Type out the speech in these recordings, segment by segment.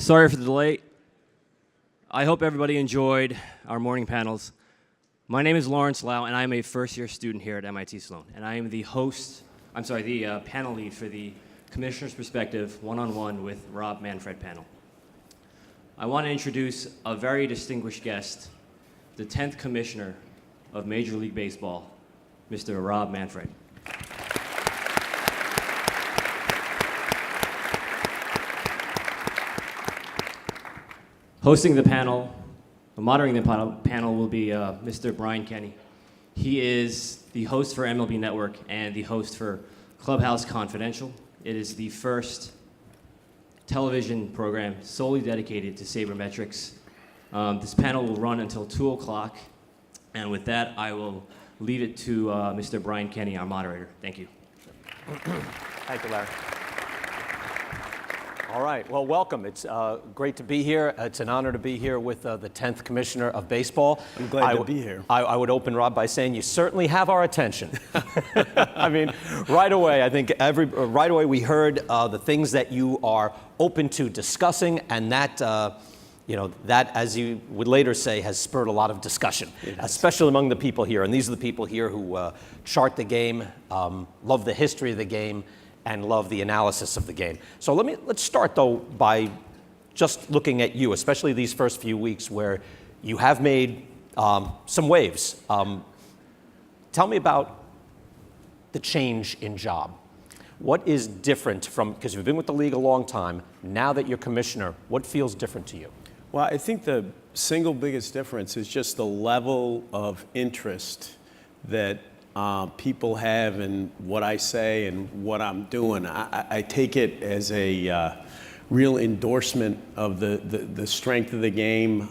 Sorry for the delay. I hope everybody enjoyed our morning panels. My name is Lawrence Lau, and I am a first-year student here at MIT Sloan, and I am the panel lead for the Commissioner's Perspective One-on-One with Rob Manfred panel. I want to introduce a very distinguished guest, the 10th Commissioner of Major League Baseball, Mr. Rob Manfred. Hosting the panel, moderating the panel will be Mr. Brian Kenny. He is the host for MLB Network and the host for Clubhouse Confidential. It is the first television program solely dedicated to sabermetrics. This panel will run until 2 o'clock, and with that, I will leave it to Mr. Brian Kenny, our moderator. Thank you. Thank you, Larry. All right, well, welcome. It's great to be here. It's an honor to be here with the 10th Commissioner of Baseball. I'm glad to be here. I would open, Rob, by saying you certainly have our attention. I mean, right away, I think right away we heard the things that you are open to discussing, and that, that, as you would later say, has spurred a lot of discussion, especially among the people here. And these are the people here who chart the game, love the history of the game, and love the analysis of the game. So let's start, though, by just looking at you, especially these first few weeks where you have made some waves. Tell me about the change in job. What is different from, because you've been with the league a long time, now that you're commissioner, what feels different to you? Well, I think the single biggest difference is just the level of interest that people have in what I say and what I'm doing. I take it as a real endorsement of the strength of the game.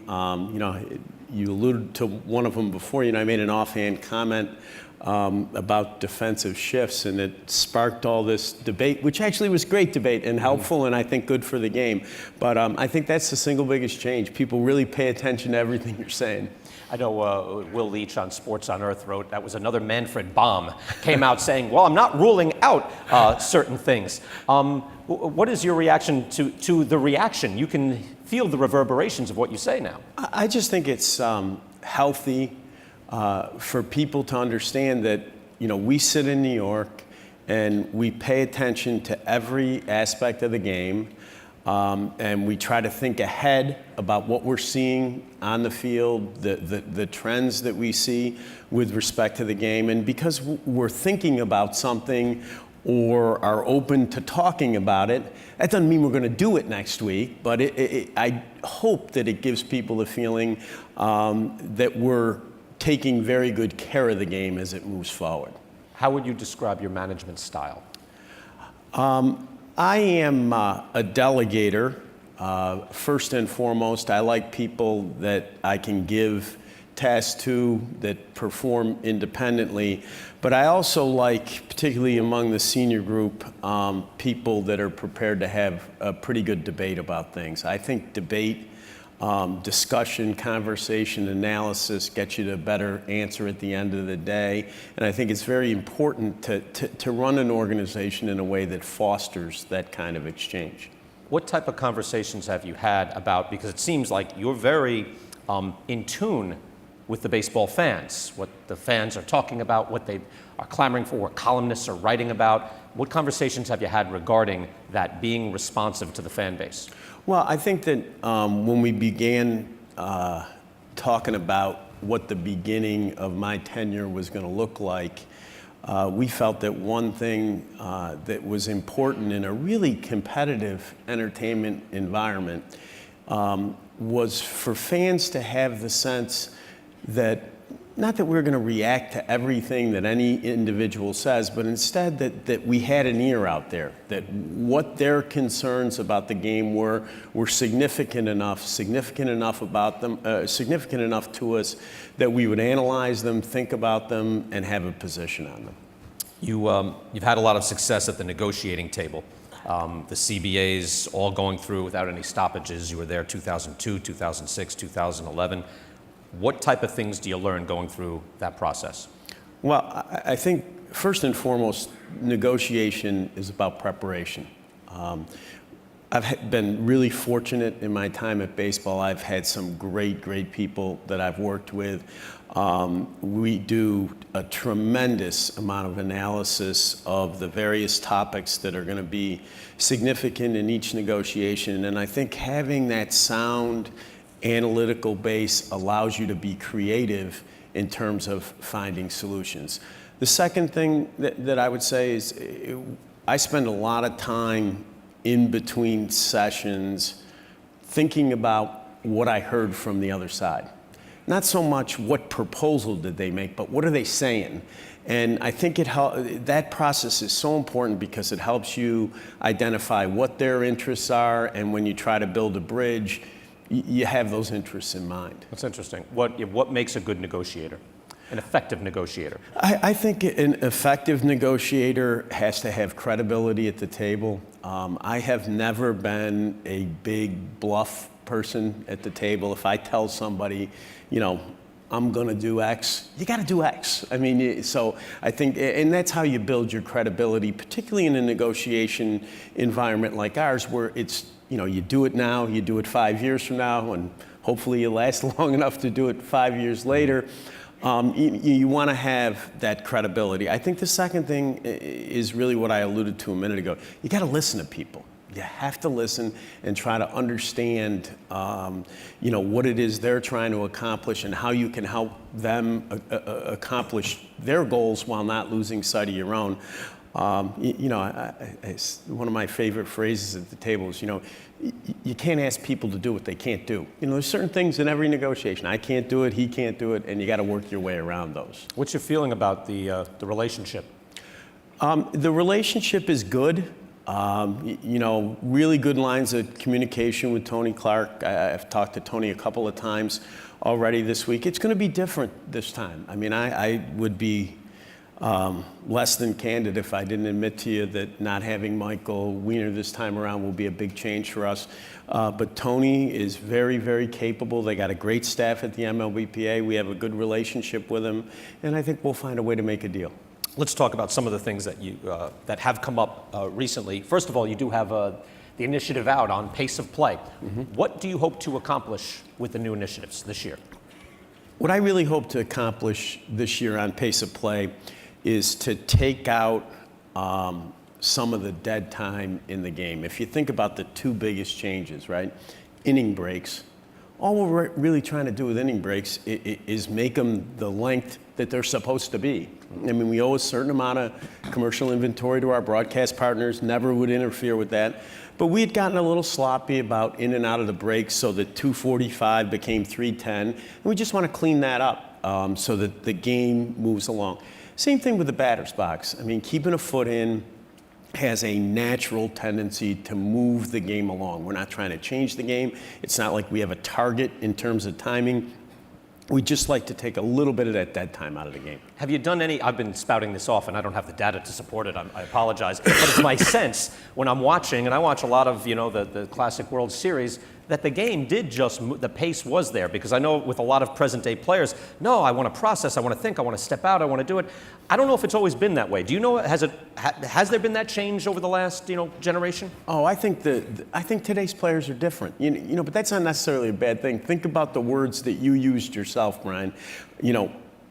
You alluded to one of them before. I made an offhand comment about defensive shifts, and it sparked all this debate, which actually was great debate and helpful, and I think good for the game. But I think that's the single biggest change. People really pay attention to everything you're saying. I know Will Leach on Sports on Earth wrote that was another Manfred bomb, came out saying, well, I'm not ruling out certain things. What is your reaction to the reaction? You can feel the reverberations of what you say now. I just think it's healthy for people to understand that, we sit in New York and we pay attention to every aspect of the game. And we try to think ahead about what we're seeing on the field, the trends that we see with respect to the game. And because we're thinking about something or are open to talking about it, that doesn't mean we're going to do it next week. But I hope that it gives people the feeling that we're taking very good care of the game as it moves forward. How would you describe your management style? I am a delegator. First and foremost, I like people that I can give tasks to that perform independently. But I also like, particularly among the senior group, people that are prepared to have a pretty good debate about things. I think debate, discussion, conversation, analysis gets you to a better answer at the end of the day. And I think it's very important to run an organization in a way that fosters that kind of exchange. What type of conversations have you had about, because it seems like you're very in tune with the baseball fans, what the fans are talking about, what they are clamoring for, what columnists are writing about. What conversations have you had regarding that, being responsive to the fan base? Well, I think that when we began talking about what the beginning of my tenure was going to look like, we felt that one thing that was important in a really competitive entertainment environment was for fans to have the sense that, not that we're going to react to everything that any individual says, but instead that we had an ear out there, that what their concerns about the game were significant enough about them, significant enough to us that we would analyze them, think about them, and have a position on them. You've had a lot of success at the negotiating table. The CBAs all going through without any stoppages. You were there 2002, 2006, 2011. What type of things do you learn going through that process? Well, I think first and foremost, negotiation is about preparation. been really fortunate in my time at baseball. I've had some great people that I've worked with. We do a tremendous amount of analysis of the various topics that are going to be significant in each negotiation. And I think having that sound analytical base allows you to be creative in terms of finding solutions. The second thing that I would say is I spend a lot of time in between sessions thinking about what I heard from the other side. Not so much what proposal did they make, but what are they saying? And I think that process is so important because it helps you identify what their interests are, and when you try to build a bridge, you have those interests in mind. That's interesting. What makes a good negotiator, an effective negotiator? I think an effective negotiator has to have credibility at the table. I have never been a big bluff person at the table. If I tell somebody, I'm going to do X, you got to do X. I mean, so I think, and that's how you build your credibility, particularly in a negotiation environment like ours, where it's, you do it now, you do it 5 years from now, and hopefully you last long enough to do it 5 years later. You want to have that credibility. I think the second thing is really what I alluded to a minute ago. You got to listen to people. You have to listen and try to understand, what it is they're trying to accomplish and how you can help them accomplish their goals while not losing sight of your own. One of my favorite phrases at the table is, you can't ask people to do what they can't do. There's certain things in every negotiation. I can't do it, he can't do it, and you got to work your way around those. What's your feeling about the relationship? The relationship is good. Really good lines of communication with Tony Clark. I've talked to Tony a couple of times already this week. It's going to be different this time. I mean, I would be less than candid if I didn't admit to you that not having Michael Weiner this time around will be a big change for us. But Tony is very capable. They got a great staff at the MLBPA. We have a good relationship with him, and I think we'll find a way to make a deal. Let's talk about some of the things that that have come up recently. First of all, you do have the initiative out on pace of play. Mm-hmm. What do you hope to accomplish with the new initiatives this year? What I really hope to accomplish this year on pace of play is to take out some of the dead time in the game. If you think about the two biggest changes, right? Inning breaks. All we're really trying to do with inning breaks is make them the length that they're supposed to be. I mean, we owe a certain amount of commercial inventory to our broadcast partners, never would interfere with that. But we had gotten a little sloppy about in and out of the breaks, so that 2:45 became 3:10. And we just want to clean that up so that the game moves along. Same thing with the batter's box. I mean, keeping a foot in has a natural tendency to move the game along. We're not trying to change the game. It's not like we have a target in terms of timing. We just like to take a little bit of that dead time out of the game. Have you done any, I've been spouting this off and I don't have the data to support it, I apologize, but it's my sense when I'm watching, and I watch a lot of, the Classic World Series, that the game did just move, the pace was there, because I know with a lot of present day players, no, I want to process, I want to think, I want to step out, I want to do it. I don't know if it's always been that way. Do you know, has there been that change over the last, generation? Oh, I think today's players are different. But that's not necessarily a bad thing. Think about the words that you used yourself, Brian.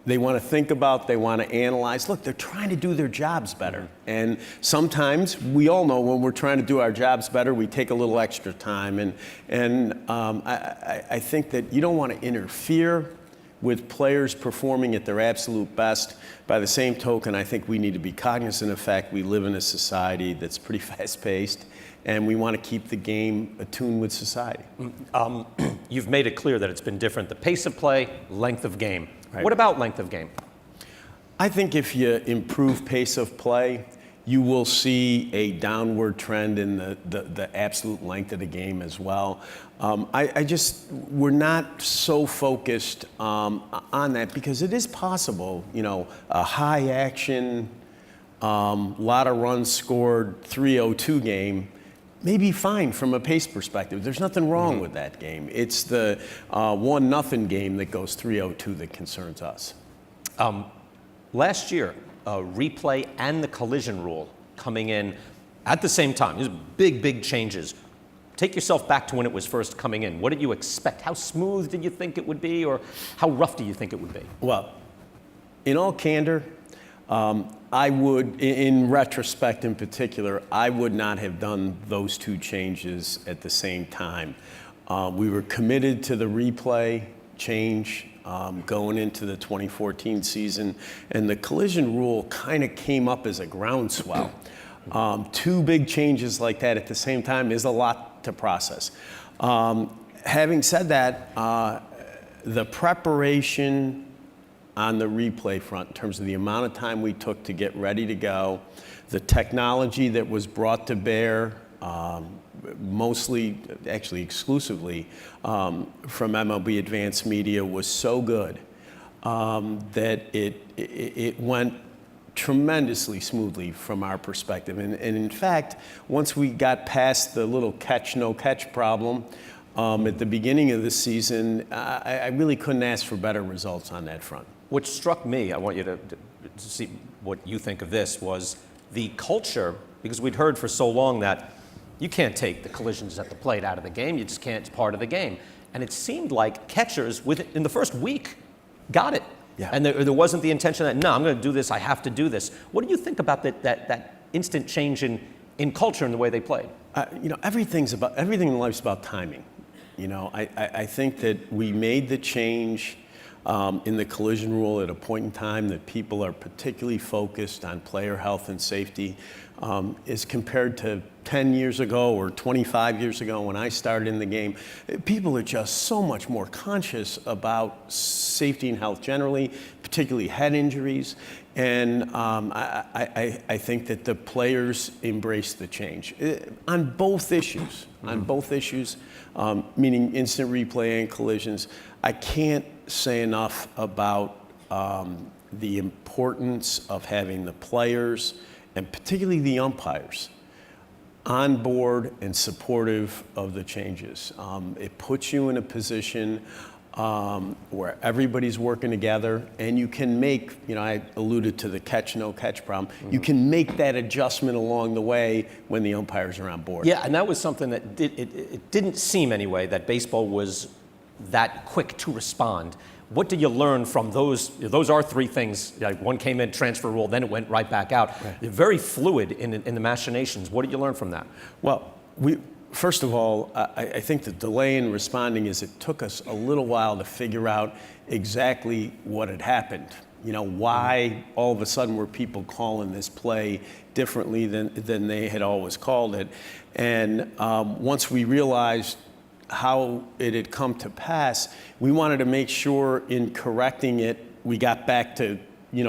They want to think about, they want to analyze. Look, they're trying to do their jobs better. And sometimes, we all know when we're trying to do our jobs better, we take a little extra time. I think that you don't want to interfere with players performing at their absolute best. By the same token, I think we need to be cognizant of the fact we live in a society that's pretty fast-paced, and we want to keep the game attuned with society. You've made it clear that it's been different. The pace of play, length of game. Right. What about length of game? I think if you improve pace of play, you will see a downward trend in the absolute length of the game as well. We're not so focused on that, because it is possible, a high action, lot of runs scored, 302 game may be fine from a pace perspective. There's nothing wrong with that game. It's the 1-0 game that goes 302 that concerns us. Last year, replay and the collision rule coming in at the same time. These are big changes. Take yourself back to when it was first coming in. What did you expect? How smooth did you think it would be, or how rough do you think it would be? Well, in all candor, I would, in retrospect in particular, I would not have done those two changes at the same time. We were committed to the replay change going into the 2014 season, and the collision rule kind of came up as a groundswell. Two big changes like that at the same time is a lot to process. Having said that, the preparation on the replay front in terms of the amount of time we took to get ready to go, the technology that was brought to bear, mostly, actually exclusively, from MLB Advanced Media was so good that it went tremendously smoothly from our perspective. And in fact, once we got past the little catch, no catch problem at the beginning of the season, I really couldn't ask for better results on that front. What struck me, I want you to see what you think of this, was the culture, because we'd heard for so long that you can't take the collisions at the plate out of the game, you just can't, it's part of the game. And it seemed like catchers, in the first week, got it. Yeah. And there wasn't the intention that, no, I'm going to do this, I have to do this. What do you think about that instant change in culture and the way they played? Everything in life's about timing. I think that we made the change in the collision rule at a point in time that people are particularly focused on player health and safety, as compared to 10 years ago or 25 years ago when I started in the game. People are just so much more conscious about safety and health generally, particularly head injuries. And I think that the players embrace the change on both issues. On both issues, meaning instant replay and collisions. I can't say enough about the importance of having the players and particularly the umpires on board and supportive of the changes. It puts you in a position where everybody's working together, and you can make, I alluded to the catch, no catch problem. You can make that adjustment along the way when the umpires are on board. Yeah, and that was something that it didn't seem anyway that baseball was that quick to respond. What did you learn from those? Those are three things. Like one came in, transfer rule, then it went right back out. Right. They're very fluid in the machinations. What did you learn from that? Well, first of all, I think the delay in responding is it took us a little while to figure out exactly what had happened. Why all of a sudden were people calling this play differently than they had always called it. And once we realized how it had come to pass, we wanted to make sure in correcting it, we got back to,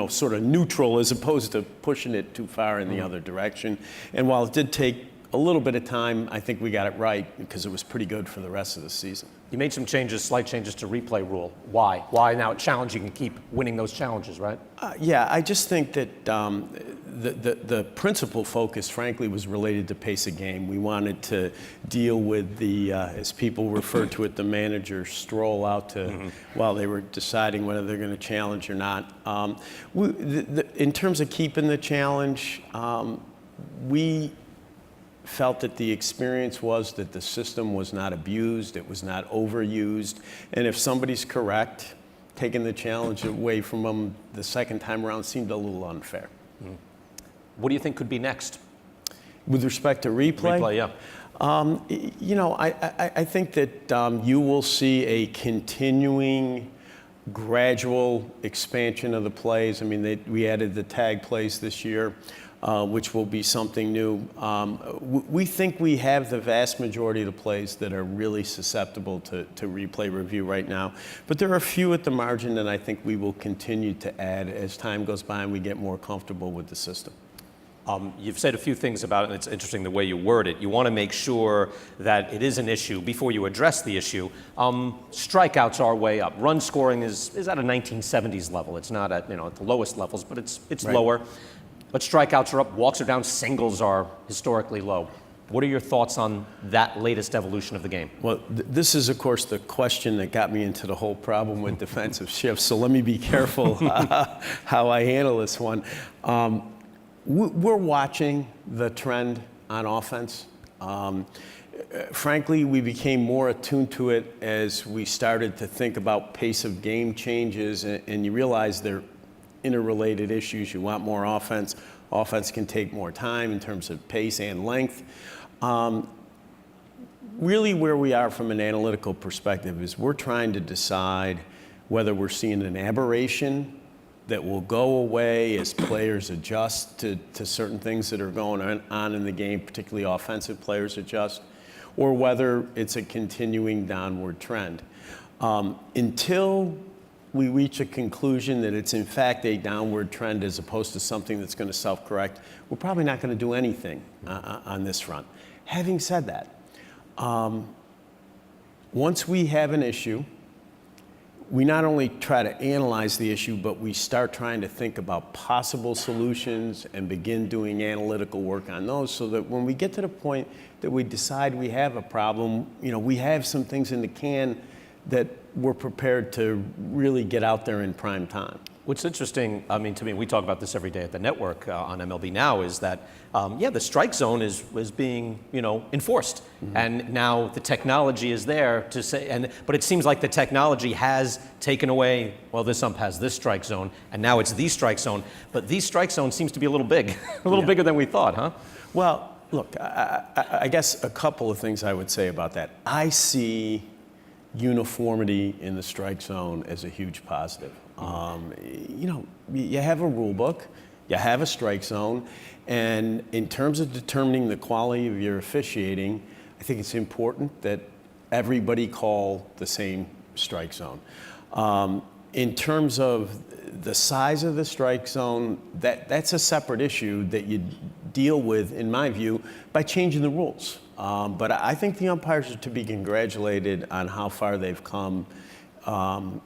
sort of neutral as opposed to pushing it too far in the other direction. And while it did take a little bit of time, I think we got it right because it was pretty good for the rest of the season. You made some changes, slight changes to replay rule. Why? Why now challenging and keep winning those challenges, right? Yeah, I just think that the principal focus, frankly, was related to pace of game. We wanted to deal with the, as people refer to it, the manager stroll out to while they were deciding whether they're going to challenge or not. In terms of keeping the challenge, we felt that the experience was that the system was not abused, it was not overused, and if somebody's correct, taking the challenge away from them the second time around seemed a little unfair. What do you think could be next? With respect to replay? Replay, yeah. I think that you will see a continuing gradual expansion of the plays. I mean, we added the tag plays this year, which will be something new. We think we have the vast majority of the plays that are really susceptible to replay review right now. But there are a few at the margin that I think we will continue to add as time goes by and we get more comfortable with the system. You've said a few things about it, and it's interesting the way you word it. You want to make sure that it is an issue before you address the issue. Strikeouts are way up. Run scoring is at a 1970s level. It's not at at the lowest levels, but it's right. Lower. But strikeouts are up, walks are down, singles are historically low. What are your thoughts on that latest evolution of the game? Well, this is, of course, the question that got me into the whole problem with defensive shifts, so let me be careful how I handle this one. We're watching the trend on offense, Frankly, we became more attuned to it as we started to think about pace of game changes, and you realize they're interrelated issues. You want more offense. Offense can take more time in terms of pace and length. Really where we are from an analytical perspective is we're trying to decide whether we're seeing an aberration that will go away as players adjust to certain things that are going on in the game, particularly offensive players adjust, or whether it's a continuing downward trend. Until we reach a conclusion that it's in fact a downward trend as opposed to something that's going to self-correct, we're probably not going to do anything on this front. Having said that, once we have an issue, we not only try to analyze the issue, but we start trying to think about possible solutions and begin doing analytical work on those so that when we get to the point that we decide we have a problem, we have some things in the can that we're prepared to really get out there in prime time. What's interesting, I mean, to me, we talk about this every day at the network on MLB Now, is that, the strike zone is being, enforced. Mm-hmm. And now the technology is there to say, but it seems like the technology has taken away, well, this ump has this strike zone, and now it's the strike zone. But the strike zone seems to be a little big, a little bigger than we thought, huh? Well, look, I guess a couple of things I would say about that. I see uniformity in the strike zone as a huge positive. You have a rule book, you have a strike zone, and in terms of determining the quality of your officiating, I think it's important that everybody call the same strike zone. In terms of the size of the strike zone, that's a separate issue that you deal with, in my view, by changing the rules. But I think the umpires are to be congratulated on how far they've come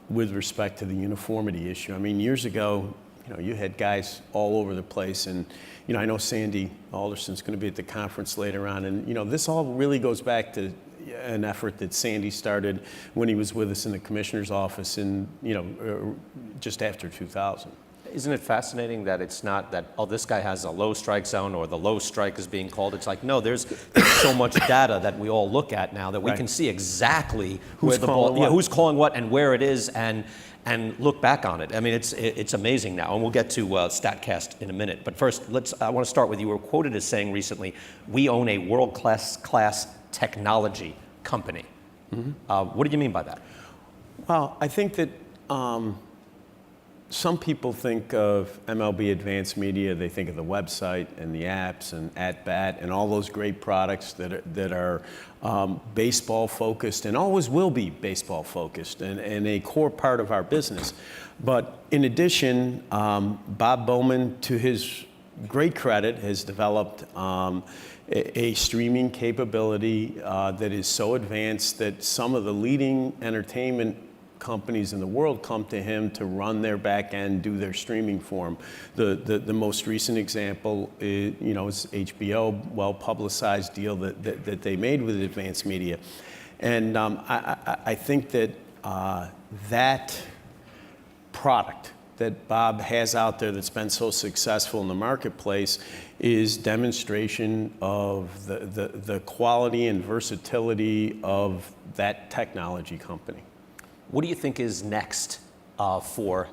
with respect to the uniformity issue. I mean, years ago, you had guys all over the place, and I know Sandy Alderson's going to be at the conference later on, and this all really goes back to an effort that Sandy started when he was with us in the commissioner's office in just after 2000. Isn't it fascinating that it's not that, oh, this guy has a low strike zone or the low strike is being called? It's like, no, there's so much data that we all look at now that we can see exactly who's calling what and where it is and look back on it. I mean, it's amazing now, and we'll get to StatCast in a minute. But first, I want to start with, you were quoted as saying recently, we own a world-class technology company. Mm-hmm. What do you mean by that? Well, I think that some people think of MLB Advanced Media, they think of the website and the apps and at-bat and all those great products that are baseball focused and always will be baseball focused and a core part of our business. But in addition, Bob Bowman, to his great credit, has developed a streaming capability that is so advanced that some of the leading entertainment companies in the world come to him to run their back end, do their streaming for him. The most recent example is HBO, well-publicized deal that they made with Advanced Media. And I think that that product that Bob has out there that's been so successful in the marketplace is demonstration of the quality and versatility of that technology company. What do you think is next for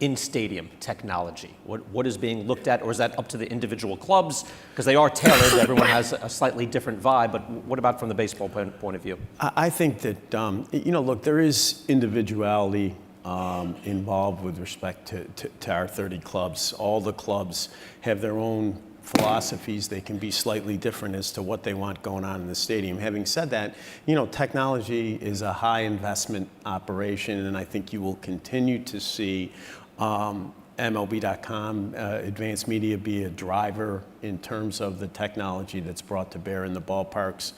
in-stadium technology? What is being looked at, or is that up to the individual clubs? Because they are tailored, everyone has a slightly different vibe, but what about from the baseball point of view? I think that, look, there is individuality involved with respect to our 30 clubs. All the clubs have their own philosophies. They can be slightly different as to what they want going on in the stadium. Having said that, technology is a high investment operation, and I think you will continue to see MLB.com, Advanced Media, be a driver in terms of the technology that's brought to bear in the ballparks.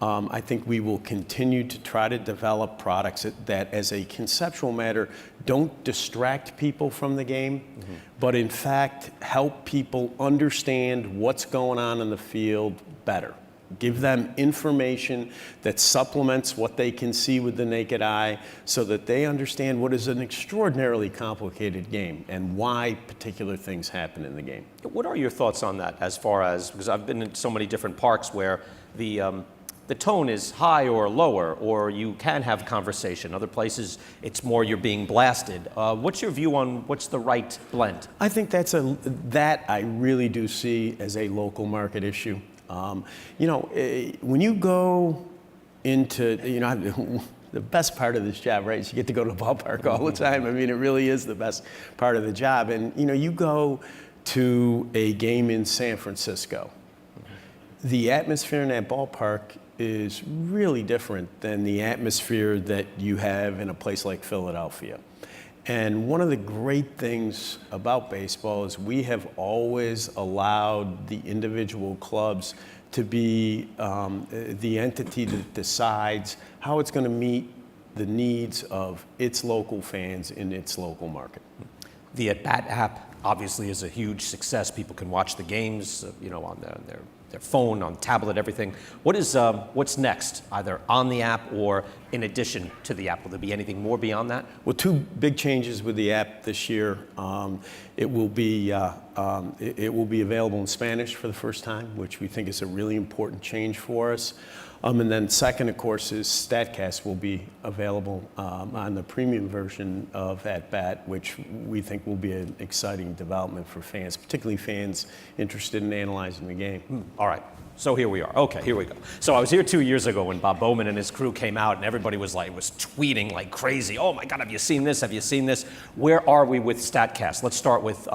I think we will continue to try to develop products that, as a conceptual matter, don't distract people from the game, mm-hmm. but in fact help people understand what's going on in the field better. give them information that supplements what they can see with the naked eye so that they understand what is an extraordinarily complicated game and why particular things happen in the game. What are your thoughts on that as far as, because I've been in so many different parks where the tone is high or lower, or you can have conversation. Other places, it's more you're being blasted. What's your view on what's the right blend? I think that I really do see as a local market issue. When you go into, the best part of this job, right, is you get to go to the ballpark all the time. I mean, it really is the best part of the job. And, you go to a game in San Francisco. The atmosphere in that ballpark is really different than the atmosphere that you have in a place like Philadelphia. And one of the great things about baseball is we have always allowed the individual clubs to be the entity that decides how it's going to meet the needs of its local fans in its local market. The At-Bat app obviously is a huge success. People can watch the games, on their phone, on tablet, everything. What's next, either on the app or in addition to the app? Will there be anything more beyond that? Well, two big changes with the app this year. It will be available in Spanish for the first time, which we think is a really important change for us. And then second, of course, is StatCast will be available on the premium version of At-Bat, which we think will be an exciting development for fans, particularly fans interested in analyzing the game. All right. So here we are. Okay, here we go. So I was here 2 years ago when Bob Bowman and his crew came out, and everybody was tweeting like crazy. Oh my God, have you seen this? Have you seen this? Where are we with StatCast? Let's start with,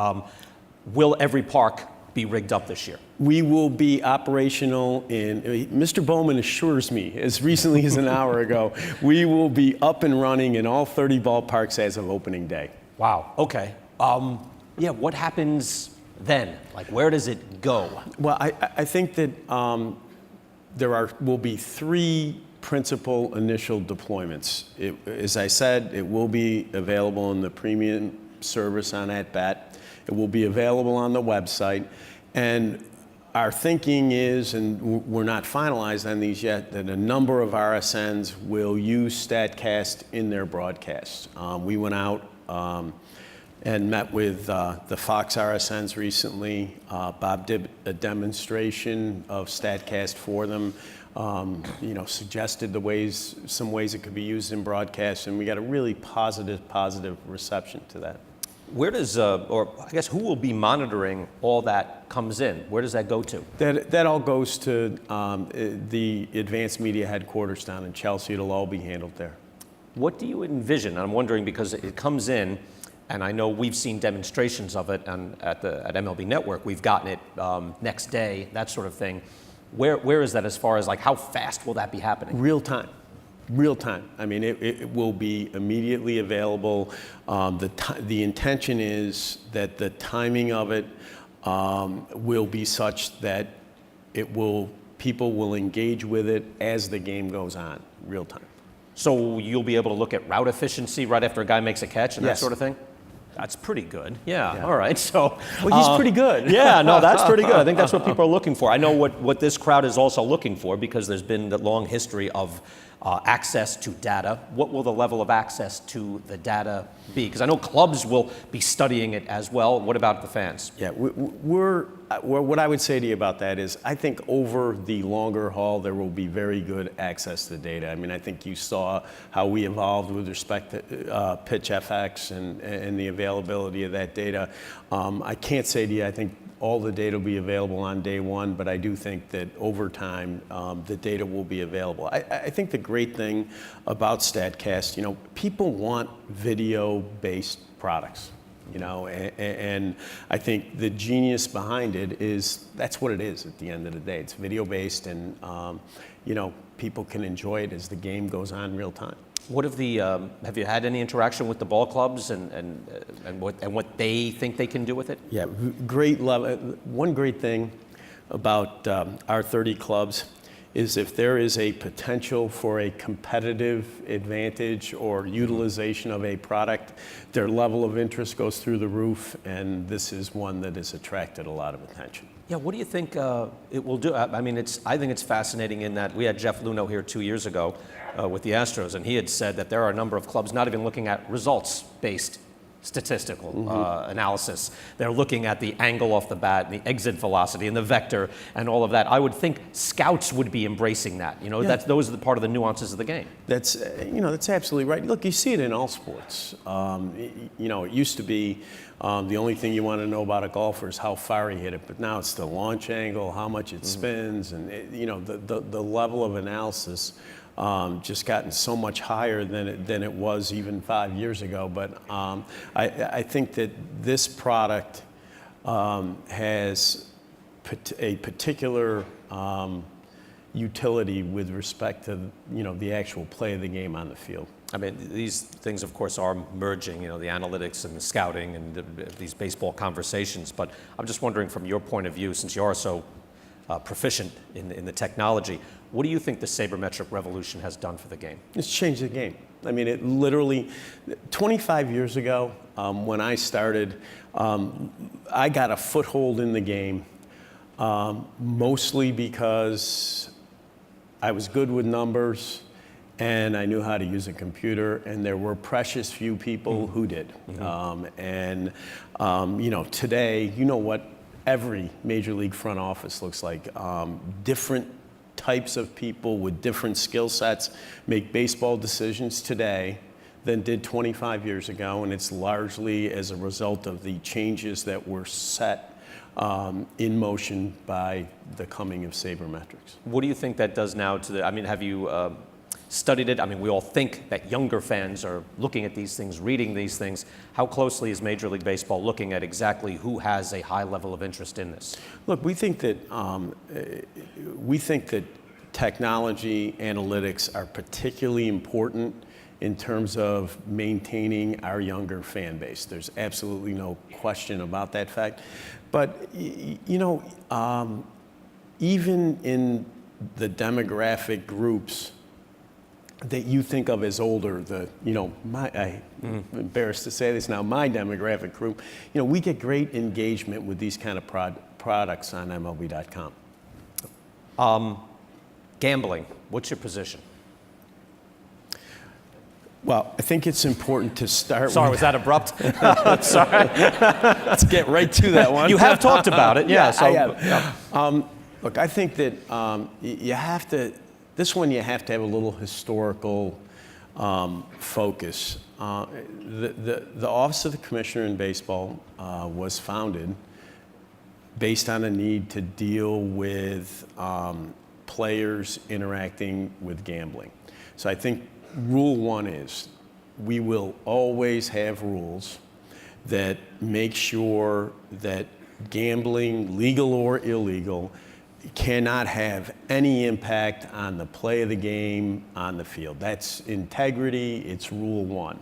will every park be rigged up this year? We will be operational Mr. Bowman assures me, as recently as an hour ago, we will be up and running in all 30 ballparks as of opening day. Wow, okay. What happens then? Like, where does it go? Well, I think that will be three principal initial deployments. As I said, it will be available in the premium service on At-Bat. It will be available on the website. And our thinking is, and we're not finalized on these yet, that a number of RSNs will use StatCast in their broadcasts. We went out and met with the Fox RSNs recently. Bob did a demonstration of StatCast for them. Suggested some ways it could be used in broadcasts, and we got a really positive reception to that. Where does, who will be monitoring all that comes in? Where does that go to? That all goes to the advanced media headquarters down in Chelsea. It'll all be handled there. What do you envision? I'm wondering because it comes in, and I know we've seen demonstrations of it at MLB Network. We've gotten it next day, that sort of thing. Where is that as far as how fast will that be happening? Real time. I mean, it will be immediately available. The intention is that the timing of it will be such that people will engage with it as the game goes on, real time. So you'll be able to look at route efficiency right after a guy makes a catch and that sort of thing? That's pretty good. Yeah. All right. So, well, he's pretty good. Yeah, no, that's pretty good. I think that's what people are looking for. I know what this crowd is also looking for because there's been the long history of access to data. What will the level of access to the data be? Because I know clubs will be studying it as well. What about the fans? Yeah, what I would say to you about that is I think over the longer haul there will be very good access to data. I mean, I think you saw how we evolved with respect to PitchFX and the availability of that data. I can't say to you I think all the data will be available on day one, but I do think that over time the data will be available. I think the great thing about StatCast, people want video-based products, and I think the genius behind it is that's what it is at the end of the day. It's video-based, and people can enjoy it as the game goes on real time. What have you had any interaction with the ball clubs and what they think they can do with it? Yeah, great level. One great thing about our 30 clubs is if there is a potential for a competitive advantage or utilization of a product, their level of interest goes through the roof, and this is one that has attracted a lot of attention. Yeah, what do you think it will do? I mean, I think it's fascinating in that we had Jeff Luhnow here 2 years ago with the Astros, and he had said that there are a number of clubs not even looking at results-based statistical analysis. They're looking at the angle off the bat, and the exit velocity, and the vector, and all of that. I would think scouts would be embracing that. You know, those are the part of the nuances of the game. That's that's absolutely right. Look, you see it in all sports. It used to be the only thing you want to know about a golfer is how far he hit it, but now it's the launch angle, how much it spins, and the level of analysis. Just gotten so much higher than it was even 5 years ago. But I think that this product has a particular utility with respect to the actual play of the game on the field. I mean, these things, of course, are merging, the analytics and the scouting and these baseball conversations. But I'm just wondering, from your point of view, since you are so proficient in the technology, what do you think the sabermetric revolution has done for the game? It's changed the game. I mean, it literally, 25 years ago, when I started, I got a foothold in the game, mostly because I was good with numbers and I knew how to use a computer, and there were precious few people who did. Today, what every major league front office looks like. Different types of people with different skill sets make baseball decisions today than did 25 years ago, and it's largely as a result of the changes that were set in motion by the coming of sabermetrics. What do you think that does now to have you studied it? I mean, we all think that younger fans are looking at these things, reading these things. How closely is Major League Baseball looking at exactly who has a high level of interest in this? Look, we think that technology analytics are particularly important in terms of maintaining our younger fan base. There's absolutely no question about that fact. But even in the demographic groups that you think of as older, I'm embarrassed to say this now, my demographic group, we get great engagement with these kind of products on MLB.com. Gambling, what's your position? Well, I think it's important to start Sorry, was that abrupt? Sorry. Let's get right to that one. You have talked about it, yeah. I have. Look, I think that you have to have a little historical focus. The Office of the Commissioner in Baseball was founded based on a need to deal with players interacting with gambling. So I think rule one is we will always have rules that make sure that gambling, legal or illegal, cannot have any impact on the play of the game on the field. That's integrity, it's rule one.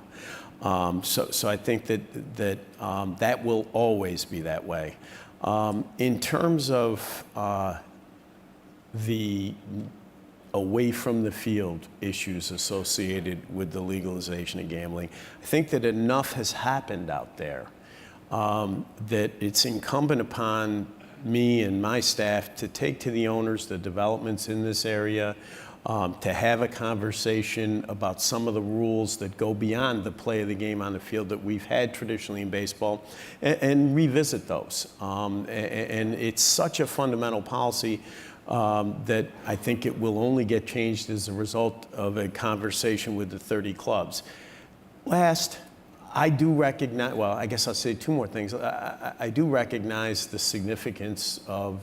So I think that will always be that way. In terms of the away from the field issues associated with the legalization of gambling, I think that enough has happened out there that it's incumbent upon me and my staff to take to the owners the developments in this area, to have a conversation about some of the rules that go beyond the play of the game on the field that we've had traditionally in baseball, and revisit those. And it's such a fundamental policy that I think it will only get changed as a result of a conversation with the 30 clubs. Last, I do recognize, well, I guess I'll say two more things. I do recognize the significance of,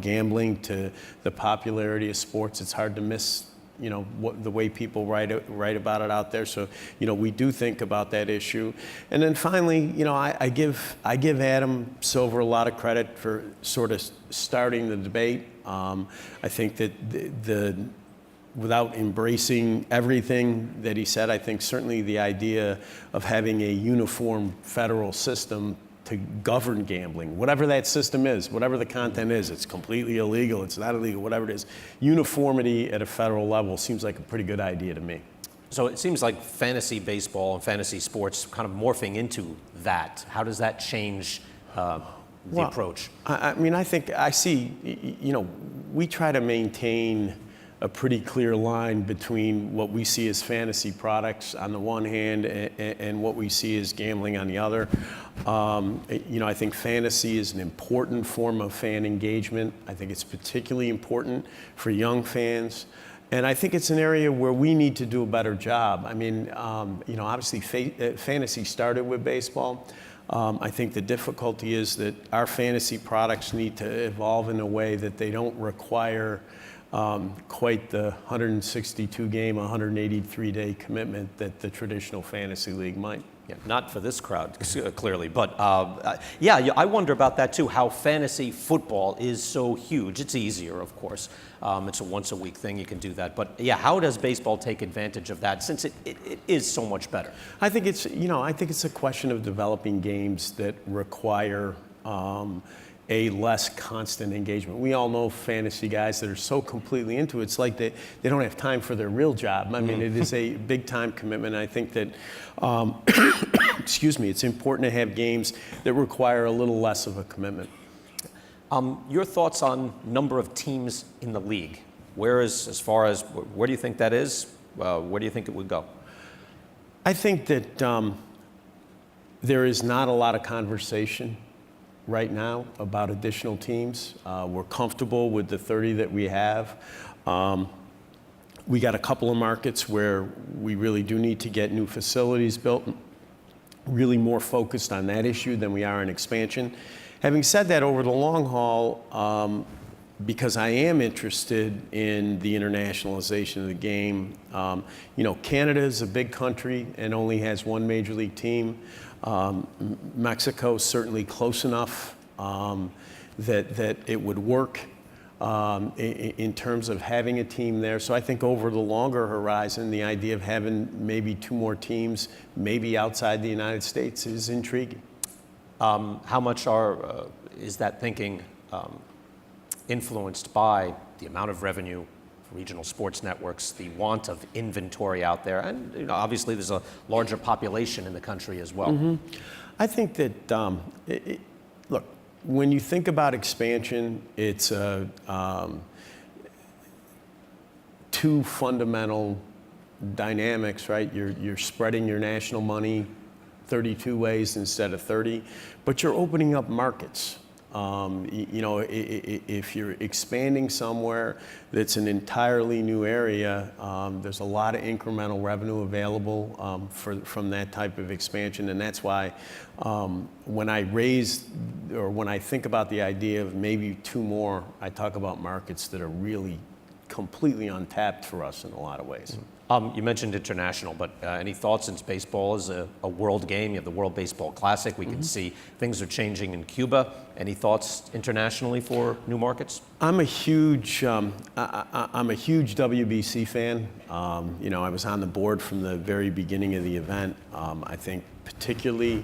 gambling to the popularity of sports. It's hard to miss, the way people write about it out there. So, we do think about that issue. And then finally, I give Adam Silver a lot of credit for sort of starting the debate. I think that without embracing everything that he said, I think certainly the idea of having a uniform federal system to govern gambling, whatever that system is, whatever the content is, it's completely illegal, it's not illegal, whatever it is, uniformity at a federal level seems like a pretty good idea to me. So it seems like fantasy baseball and fantasy sports kind of morphing into that. How does that change the approach? I mean, I think I see, we try to maintain a pretty clear line between what we see as fantasy products on the one hand and what we see as gambling on the other. I think fantasy is an important form of fan engagement. I think it's particularly important for young fans. And I think it's an area where we need to do a better job. I mean, obviously fantasy started with baseball. I think the difficulty is that our fantasy products need to evolve in a way that they don't require quite the 162-game, 183-day commitment that the traditional fantasy league might. Yeah, not for this crowd, clearly, but yeah, I wonder about that too, how fantasy football is so huge. It's easier, of course. It's a once-a-week thing, you can do that. But yeah, how does baseball take advantage of that since it is so much better? I think it's a question of developing games that require a less constant engagement. We all know fantasy guys that are so completely into it, it's like they don't have time for their real job. I mean, it is a big time commitment. I think that, excuse me, it's important to have games that require a little less of a commitment. Your thoughts on number of teams in the league? Where do you think that is? Where do you think it would go? I think that there is not a lot of conversation right now about additional teams. We're comfortable with the 30 that we have. We got a couple of markets where we really do need to get new facilities built, really more focused on that issue than we are in expansion. Having said that, over the long haul, because I am interested in the internationalization of the game, Canada is a big country and only has one major league team. Mexico is certainly close enough that it would work in terms of having a team there. So I think over the longer horizon, the idea of having maybe 2 more teams, maybe outside the United States, is intriguing. How much is that thinking influenced by the amount of revenue, regional sports networks, the want of inventory out there, and obviously there's a larger population in the country as well? Mm-hmm. I think that, look, when you think about expansion, it's 2 fundamental dynamics, right? You're spreading your national money 32 ways instead of 30, but you're opening up markets. If you're expanding somewhere that's an entirely new area, there's a lot of incremental revenue available from that type of expansion, and that's why when I think about the idea of maybe 2 more, I talk about markets that are really completely untapped for us in a lot of ways. You mentioned international, but any thoughts, since baseball is a world game? You have the World Baseball Classic. We can see things are changing in Cuba. Any thoughts internationally for new markets? I'm a huge WBC fan. I was on the board from the very beginning of the event. I think particularly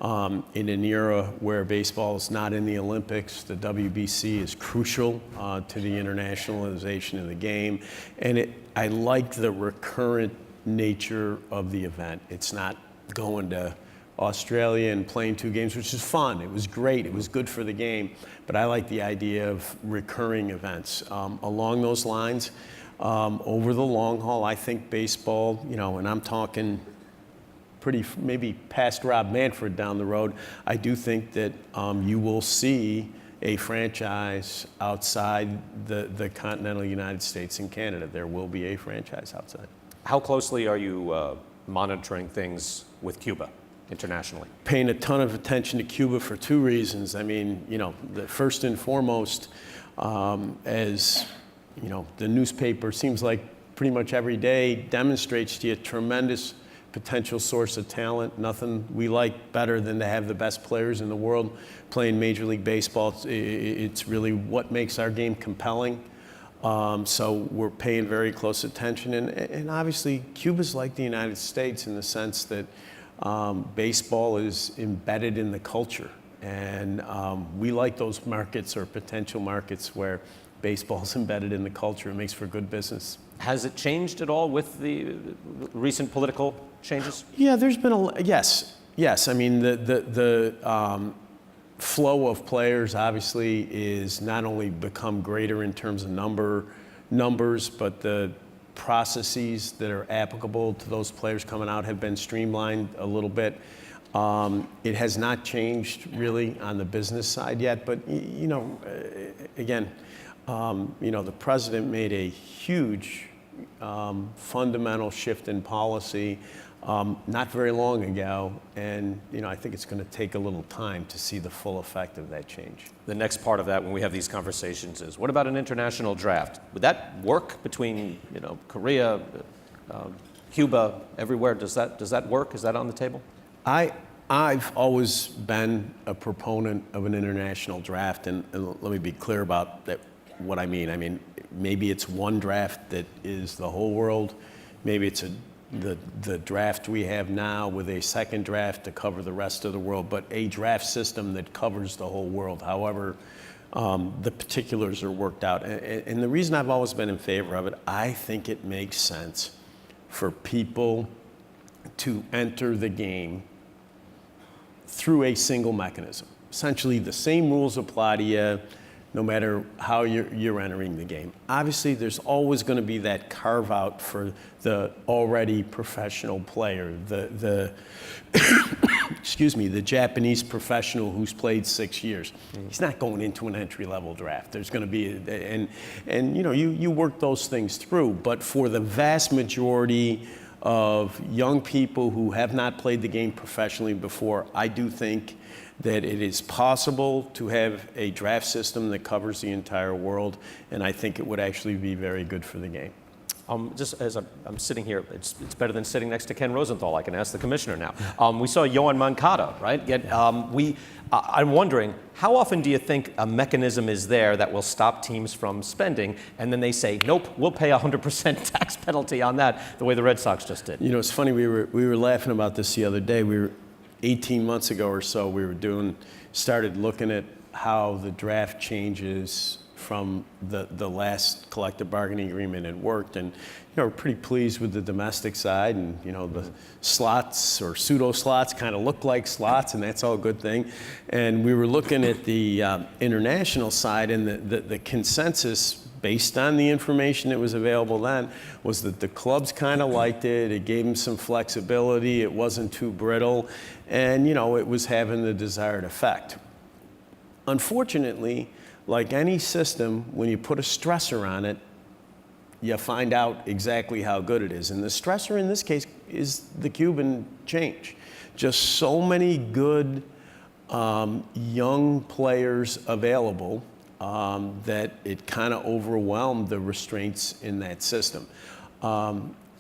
in an era where baseball is not in the Olympics, the WBC is crucial to the internationalization of the game. And I like the recurrent nature of the event. It's not going to Australia and playing 2 games, which is fun. It was great. It was good for the game. But I like the idea of recurring events. Along those lines, over the long haul, I think baseball, and I'm talking maybe past Rob Manfred down the road, I do think that you will see a franchise outside the continental United States and Canada. There will be a franchise outside. How closely are you monitoring things with Cuba internationally? Paying a ton of attention to Cuba for 2 reasons. I mean, the first and foremost, as the newspaper seems like pretty much every day demonstrates to you a tremendous potential source of talent. Nothing we like better than to have the best players in the world playing Major League Baseball. It's really what makes our game compelling. So we're paying very close attention. And obviously, Cuba's like the United States in the sense that baseball is embedded in the culture. And we like those markets or potential markets where baseball's embedded in the culture. It makes for good business. Has it changed at all with the recent political changes? Yeah, there's been yes. I mean, flow of players obviously is not only become greater in terms of numbers, but the processes that are applicable to those players coming out have been streamlined a little bit. It has not changed really on the business side yet, but again, the president made a huge fundamental shift in policy not very long ago, and I think it's going to take a little time to see the full effect of that change. The next part of that, when we have these conversations, is what about an international draft? Would that work between Korea, Cuba, everywhere? Does that work? Is that on the table? I've always been a proponent of an international draft, and let me be clear about that. What I mean. I mean, maybe it's one draft that is the whole world. Maybe it's the draft we have now with a second draft to cover the rest of the world, but a draft system that covers the whole world, however the particulars are worked out. And the reason I've always been in favor of it, I think it makes sense for people to enter the game through a single mechanism. Essentially, the same rules apply to you no matter how you're entering the game. Obviously, there's always going to be that carve out for the already professional player, the excuse me, the Japanese professional who's played 6 years. He's not going into an entry-level draft. There's going to be, and you work those things through. But for the vast majority of young people who have not played the game professionally before, I do think that it is possible to have a draft system that covers the entire world, and I think it would actually be very good for the game. Just as I'm sitting here, it's better than sitting next to Ken Rosenthal. I can ask the commissioner now. We saw Yohan Moncada, right? Yet, I'm wondering, how often do you think a mechanism is there that will stop teams from spending, and then they say, nope, we'll pay 100% tax penalty on that, the way the Red Sox just did? It's funny, we were laughing about this the other day. 18 months ago or so, started looking at how the draft changes from the last collective bargaining agreement had worked, and we're pretty pleased with the domestic side, and the slots or pseudo slots kind of look like slots, and that's all a good thing. And we were looking at the international side, and the consensus based on the information that was available then was that the clubs kind of liked it. It gave them some flexibility. It wasn't too brittle, and it was having the desired effect. Unfortunately, like any system, when you put a stressor on it, you find out exactly how good it is. And the stressor in this case is the Cuban change. Just so many good young players available that it kind of overwhelmed the restraints in that system.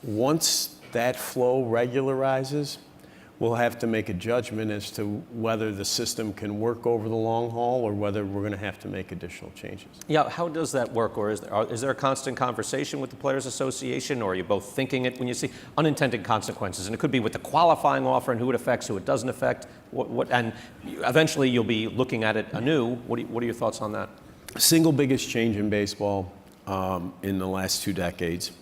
Once that flow regularizes, we'll have to make a judgment as to whether the system can work over the long haul or whether we're going to have to make additional changes. Yeah, how does that work? Or is there a constant conversation with the Players Association, or are you both thinking it when you see unintended consequences? And it could be with the qualifying offer and who it affects, who it doesn't affect. And eventually you'll be looking at it anew. What are your thoughts on that? Single biggest change in baseball in the last 2 decades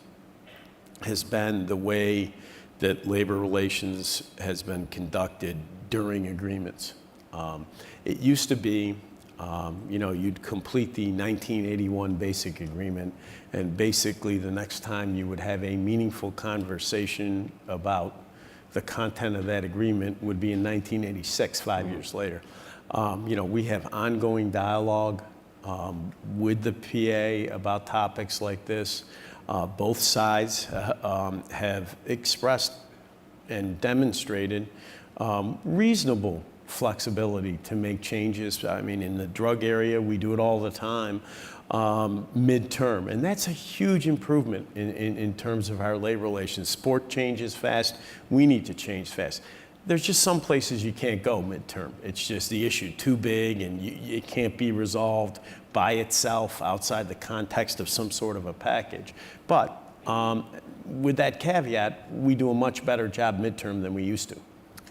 has been the way that labor relations has been conducted during agreements. It used to be, you'd complete the 1981 basic agreement, and basically the next time you would have a meaningful conversation about the content of that agreement would be in 1986, 5 years later. We have ongoing dialogue with the PA about topics like this. Both sides have expressed and demonstrated reasonable flexibility to make changes. I mean, in the drug area, we do it all the time, midterm. And that's a huge improvement in terms of our labor relations. Sport changes fast. We need to change fast. There's just some places you can't go midterm. It's just the issue too big, and it can't be resolved by itself outside the context of some sort of a package. But with that caveat, we do a much better job midterm than we used to.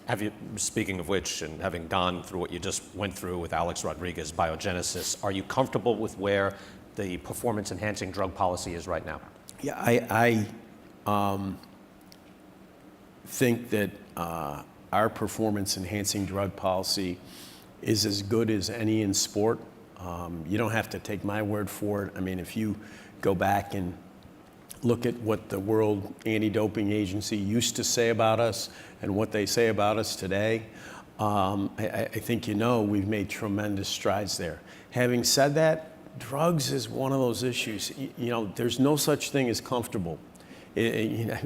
Have you, speaking of which, and having gone through what you just went through with Alex Rodriguez, biogenesis, are you comfortable with where the performance-enhancing drug policy is right now? Yeah, I think that our performance-enhancing drug policy is as good as any in sport. You don't have to take my word for it. I mean, if you go back and look at what the World Anti-Doping Agency used to say about us and what they say about us today, I think we've made tremendous strides there. Having said that, drugs is one of those issues. There's no such thing as comfortable. You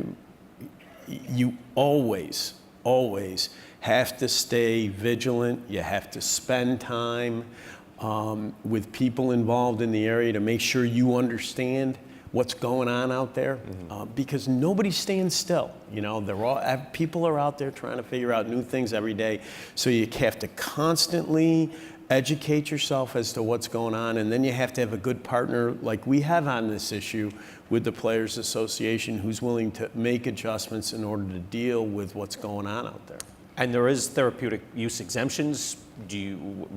always have to stay vigilant. You have to spend time with people involved in the area to make sure you understand what's going on out there, because nobody stands still. People are out there trying to figure out new things every day. So you have to constantly educate yourself as to what's going on, and then you have to have a good partner like we have on this issue with the Players Association, who's willing to make adjustments in order to deal with what's going on out there. And there is therapeutic use exemptions.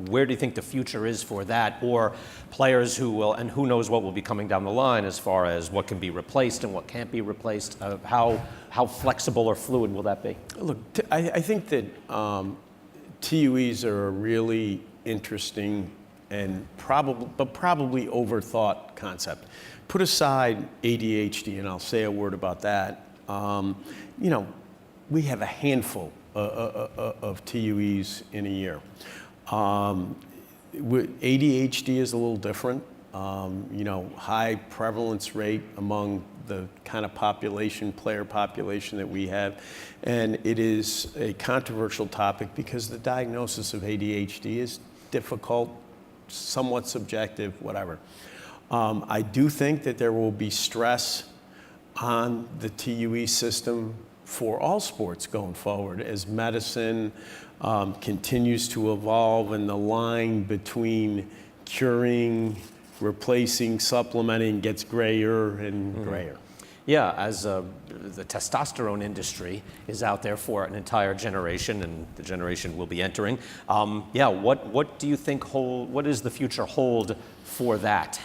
Where do you think the future is for that? Or players who will, and who knows what will be coming down the line as far as what can be replaced and what can't be replaced? How flexible or fluid will that be? Look, I think that TUEs are a really interesting and probably overthought concept. Put aside ADHD, and I'll say a word about that. We have a handful of TUEs in a year. ADHD is a little different. High prevalence rate among the kind of player population that we have. And it is a controversial topic because the diagnosis of ADHD is difficult, somewhat subjective, whatever. I do think that there will be stress on the TUE system for all sports going forward as medicine continues to evolve and the line between curing, replacing, supplementing gets grayer and grayer. Yeah, as the testosterone industry is out there for an entire generation, and the generation will be entering. What do you think what does the future hold for that?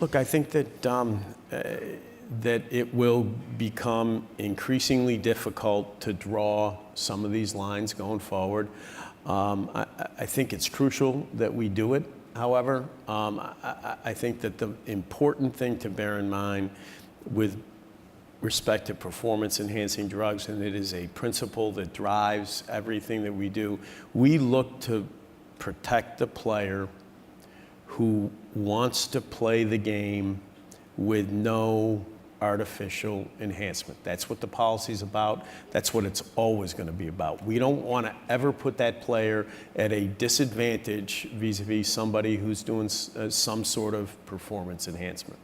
Look, I think that that it will become increasingly difficult to draw some of these lines going forward. I think it's crucial that we do it. However, I think that the important thing to bear in mind with respect to performance-enhancing drugs, and it is a principle that drives everything that we do, we look to protect the player who wants to play the game with no artificial enhancement. That's what the policy's about. That's what it's always going to be about. We don't want to ever put that player at a disadvantage vis-a-vis somebody who's doing some sort of performance enhancement.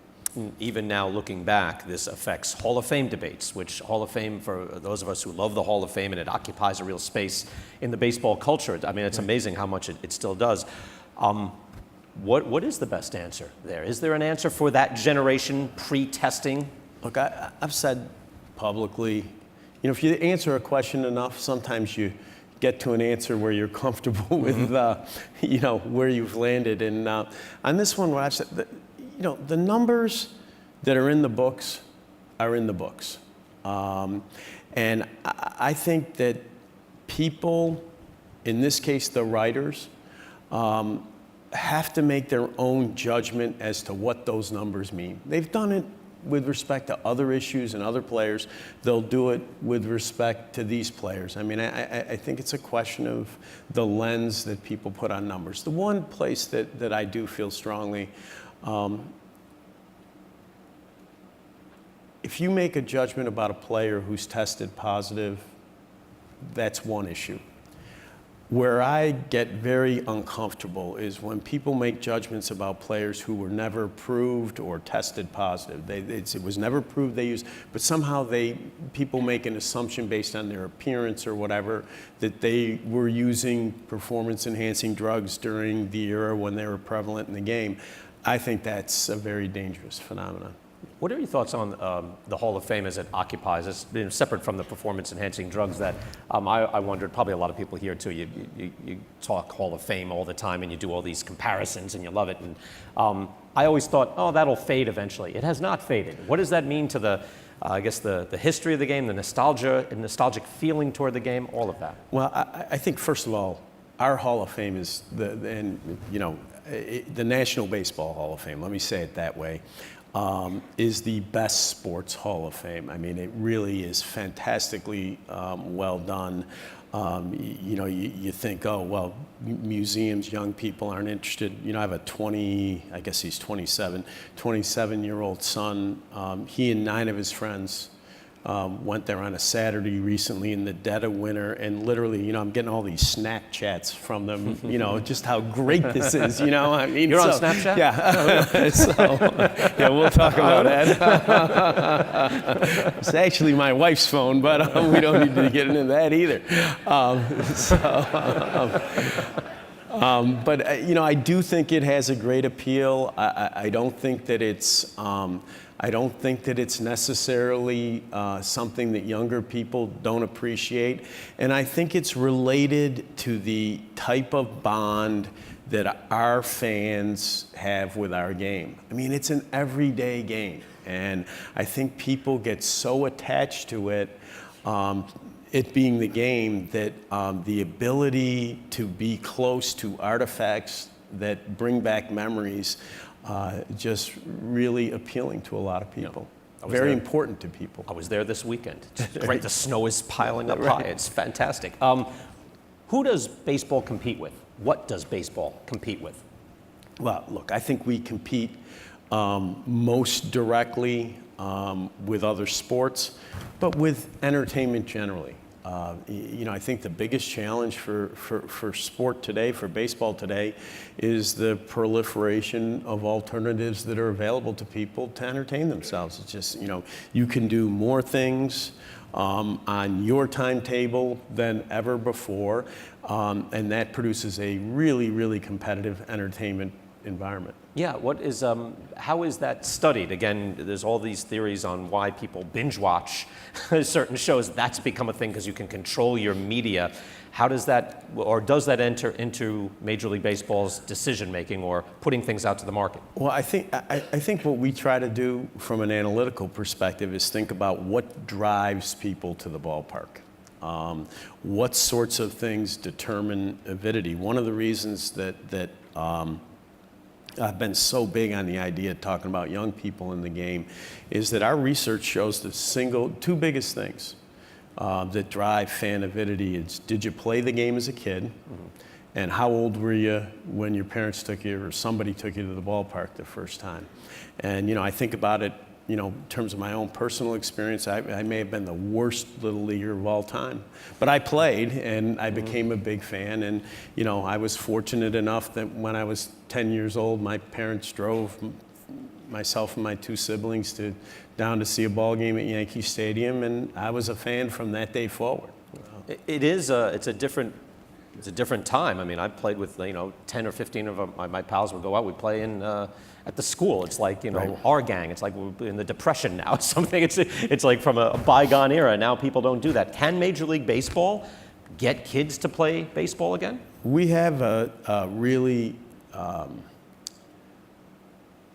Even now, looking back, this affects Hall of Fame debates, which Hall of Fame, for those of us who love the Hall of Fame, and it occupies a real space in the baseball culture. I mean, it's amazing how much it still does. What is the best answer there? Is there an answer for that generation pre-testing? Look, I've said publicly, if you answer a question enough, sometimes you get to an answer where you're comfortable with, where you've landed. And on this one, what I've said, the numbers that are in the books are in the books. And I think that people, in this case, the writers, have to make their own judgment as to what those numbers mean. They've done it with respect to other issues and other players. They'll do it with respect to these players. I mean, I think it's a question of the lens that people put on numbers. The one place that I do feel strongly, if you make a judgment about a player who's tested positive, that's one issue. Where I get very uncomfortable is when people make judgments about players who were never proved or tested positive. It was never proved they used, but somehow people make an assumption based on their appearance or whatever that they were using performance-enhancing drugs during the era when they were prevalent in the game. I think that's a very dangerous phenomenon. What are your thoughts on the Hall of Fame as it occupies? It's been separate from the performance-enhancing drugs that I wondered, probably a lot of people here too, you talk Hall of Fame all the time and you do all these comparisons and you love it. And I always thought, oh, that'll fade eventually. It has not faded. What does that mean to the history of the game, the nostalgic feeling toward the game, all of that? Well, I think, first of all, our Hall of Fame is the National Baseball Hall of Fame, let me say it that way, is the best sports Hall of Fame. I mean, it really is fantastically well done. You think, oh, well, museums, young people aren't interested. I have a 27-year-old son. He and 9 of his friends went there on a Saturday recently in the dead of winter, and literally, I'm getting all these Snapchats from them, just how great this is, I mean, You're on Snapchat? Yeah. Yeah, we'll talk about that. It's actually my wife's phone, but we don't need to get into that either. But I do think it has a great appeal. I don't think that it's necessarily something that younger people don't appreciate. And I think it's related to the type of bond that our fans have with our game. I mean, it's an everyday game. And I think people get so attached to it, it being the game, that the ability to be close to artifacts that bring back memories, just really appealing to a lot of people. Very important to people. I was there this weekend. It's great. The snow is piling up high. It's fantastic. Who does baseball compete with? What does baseball compete with? Well, look, I think we compete most directly with other sports, but with entertainment generally. I think the biggest challenge for sport today, for baseball today, is the proliferation of alternatives that are available to people to entertain themselves. It's just, you can do more things on your timetable than ever before, and that produces a really, really competitive entertainment environment. Yeah, how is that studied? Again, there's all these theories on why people binge watch certain shows. That's become a thing because you can control your media. How does that, or does that enter into Major League Baseball's decision making or putting things out to the market? Well, I think what we try to do from an analytical perspective is think about what drives people to the ballpark. What sorts of things determine avidity? One of the reasons that I've been so big on the idea of talking about young people in the game is that our research shows the two biggest things that drive fan avidity is, did you play the game as a kid? Mm-hmm. And how old were you when your parents took you or somebody took you to the ballpark the first time? And, I think about it, in terms of my own personal experience, I may have been the worst little leaguer of all time. But I played, and I became a big fan. And, I was fortunate enough that when I was 10 years old, my parents drove myself and my 2 siblings down to see a ball game at Yankee Stadium, and I was a fan from that day forward. It's a different time. I mean, I played with 10 or 15 of my pals would go out. We'd play at the school. It's like Right. Our gang. It's like we're in the Depression now. Something. It's like from a bygone era. Now people don't do that. Can Major League Baseball get kids to play baseball again? We have a really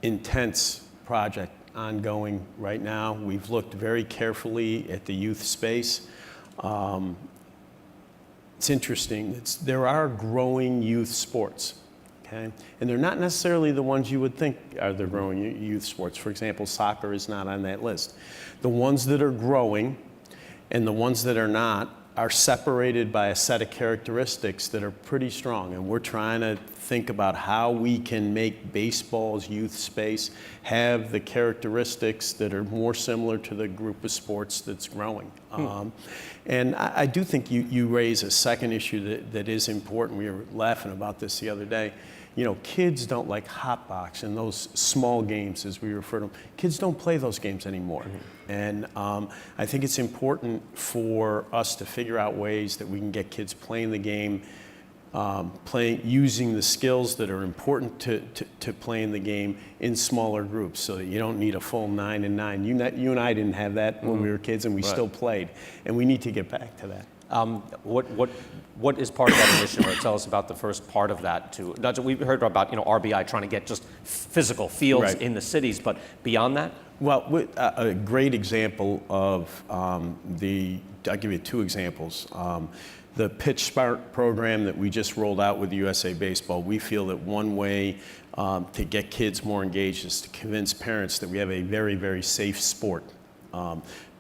intense project ongoing right now. We've looked very carefully at the youth space. It's interesting. There are growing youth sports, okay? And they're not necessarily the ones you would think are the growing youth sports. For example, soccer is not on that list. The ones that are growing and the ones that are not are separated by a set of characteristics that are pretty strong. And we're trying to think about how we can make baseball's youth space have the characteristics that are more similar to the group of sports that's growing. And I do think you raise a second issue that is important. We were laughing about this the other day. Kids don't like hot box and those small games, as we refer to them. Kids don't play those games anymore. And I think it's important for us to figure out ways that we can get kids playing the game, using the skills that are important to playing the game in smaller groups, so that you don't need a full 9 and 9. You and I didn't have that when we were kids, and we still played. And we need to get back to that. What is part of that initiative? Tell us about the first part of that. We've heard about RBI trying to get just physical fields in the cities, but beyond that? Well, a great example of I'll give you 2 examples. the Pitch Smart program that we just rolled out with USA Baseball, we feel that one way to get kids more engaged is to convince parents that we have a very, very safe sport.